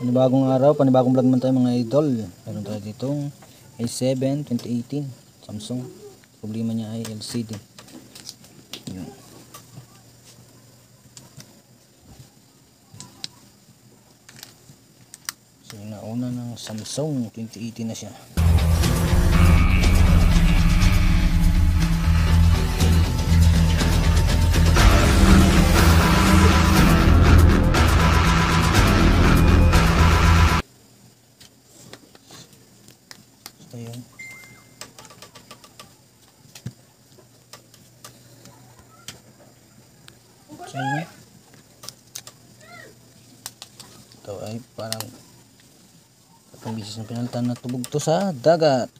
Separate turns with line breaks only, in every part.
Panibagong araw, panibagong vlog naman tayo mga idol. Meron tayo ditong A7 2018 Samsung. Problema niya ay LCD. Yun. So yung nauna ng Samsung 2018 na siya. Ayun. So, ito ay parang itong bisis na pinalitan na tubog to sa dagat.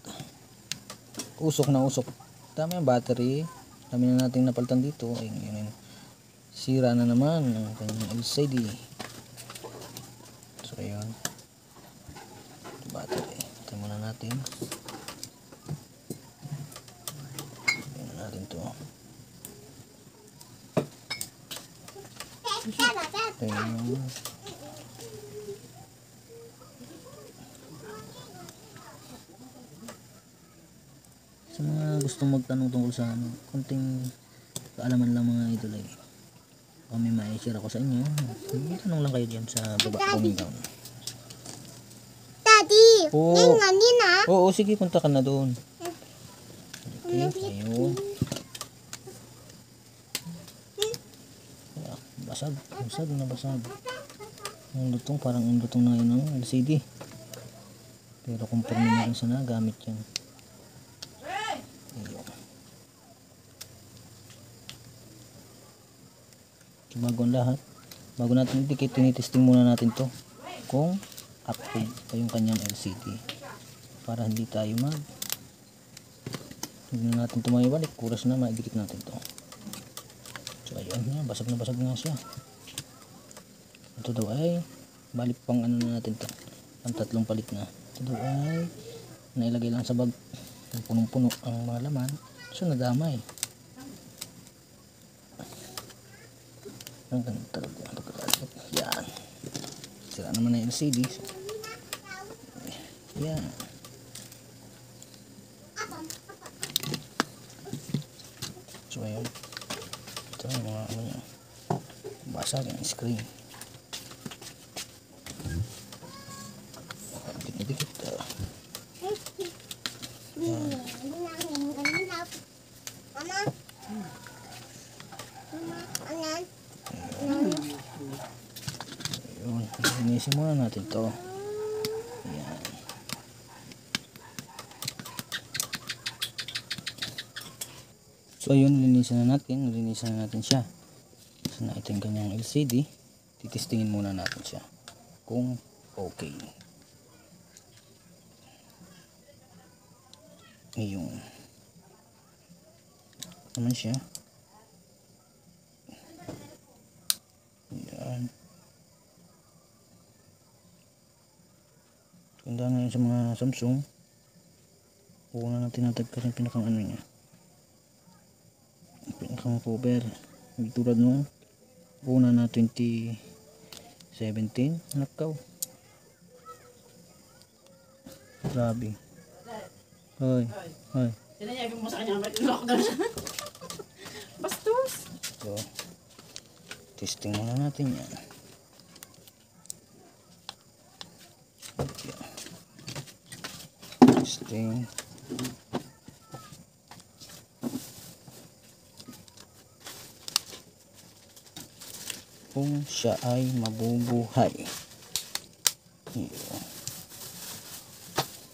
Usok na usok. Dami ang battery. Dami na natin napalitan dito. Ayun, yun. Sira na naman ang kanyang LCD. So ayun. Battery. Ito muna natin. Tingnan natin to. Ayun. Sa mga gustong magtanong tungkol sa konting kaalaman lang mga idol ay kung may ma-share ako sa inyo, tanong lang kayo dyan sa baba comment down.
Daddy,
Oo.
kanina.
Oo, sige, punta ka na doon. Okay, ayun. Basag, basag na basag. Ang lutong, parang ang lutong na yun ng LCD. Pero kung permanent sana, gamit yan. Ayun. Bago ang lahat, bago natin i-dikit, tinitesting muna natin to kung active pa yung kanyang LCD para hindi tayo hindi na natin tumayo balik, kuras na maidikit natin to. So ayun nga, basag na basag nga siya. Ito daw ay balik pang ano na natin to, ang tatlong palit na. Ito daw ay nailagay lang sa bag, punong puno ang mga laman, so nadamay. Ang ganda talaga. Yan. Sira naman na LCD. So, yan. So ayun. Ito yung mga ano niya. Basag ang screen. Dikit-dikit. Yan. Ayun, linisin muna natin to. Ayan. So ayun, linisin na natin siya. So na ito yung kanyang LCD. Titestingin muna natin siya kung okay. Ayun. Naman siya. Ayan. Ganda ngayon sa mga Samsung. Una natin natagkasin pinakang ano niya. Pinakang cover. Hindi tulad nung una na 2017. Nakaw. Grabe. Hoy. Hoy.
Sinayagin mo sa kanya. Lockdown siya. Bastos.
So, testing muna natin yan. Testing. Kung siya ay mabubuhay. Ayun.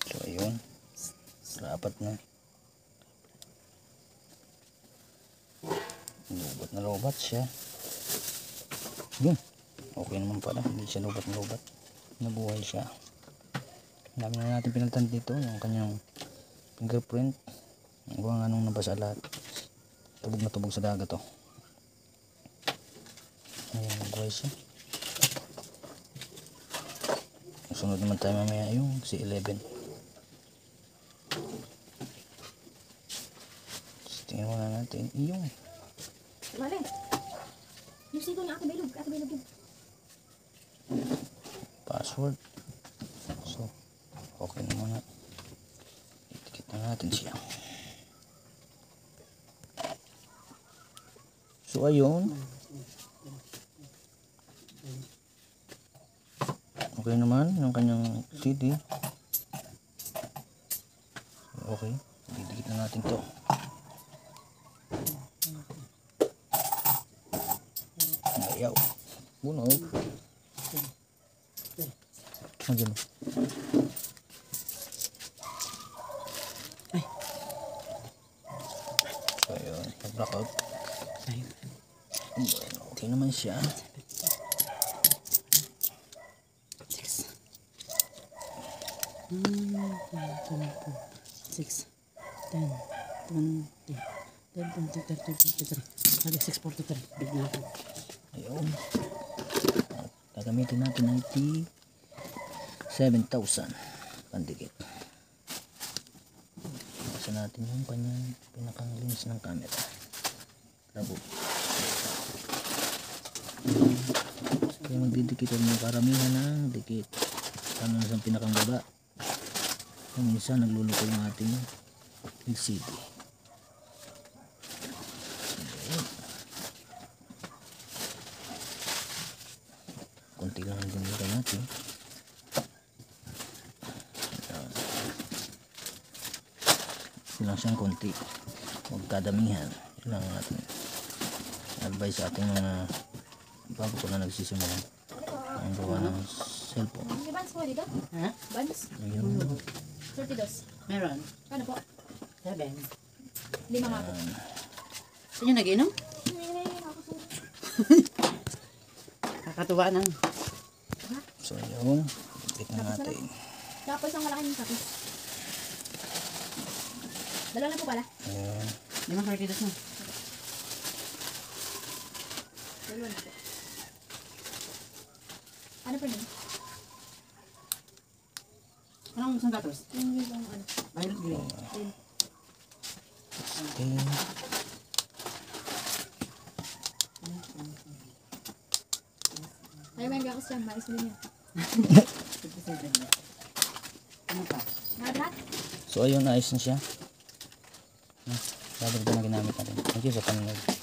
So ayun, rapat na. Lobat siya. Yun, okay naman pala, hindi siya lobat. Nabuhay siya. Dami na natin pinalitan dito yung kanyang fingerprint. Ang buwang anong nabasa lahat. Tubog na tubog sa dagat to. Ayan, nabuhay siya. Sunod naman tayo mamaya yung C11. Tingnan muna natin yung
Mali. Yung sito niya, ate Bailog yun.
pasok. password. So, okay na muna. Itikit na natin siya. So, ayun. Okay naman yung kanyang CD. Okay. Didikit na natin to. Ayaw. Bunog. Nandiyan.
Ay.
So, ayun. Nag-block out.
Ay.
Okay naman siya.
6, 10, 20, 33. Sabi 643. Bigyan natin.
Ayun. Gagamitin natin 97,000 pandikit. Basa natin yung kanyang pinakang lens ng camera. Labo. Kaya magdidikitan yung karamihan ng dikit. Paano sa pinakang baba. Kung minsan nagluluto yung ating LCD. Kunti lang ang dinita natin. Silang siyang kunti. Huwag kadamihan. Yun lang natin advice sa ating mga bago ko na nagsisimula ang gawa ng cellphone.
May buns po dito?
Ha?
Buns?
Ayun.
32.
Meron.
Ano po?
7.
5 nga po.
Saan yung nag-inom? Kakatuwa na.
So yun. Dikit na natin.
Tapos ang malaking tapos. Dalawa na po pala.
Ayun.
5 partidos na.
Dalawa na po. Ano pa yun?
Anong isang datos?
Yung ano?
Violet green.
Okay.
Ayaw may gakas dyan. Mais mo din yan.
57. Ano pa?
Lahat?
So ayun, ayos na siya. Babagdan na ginamit natin. Thank you sa panonood.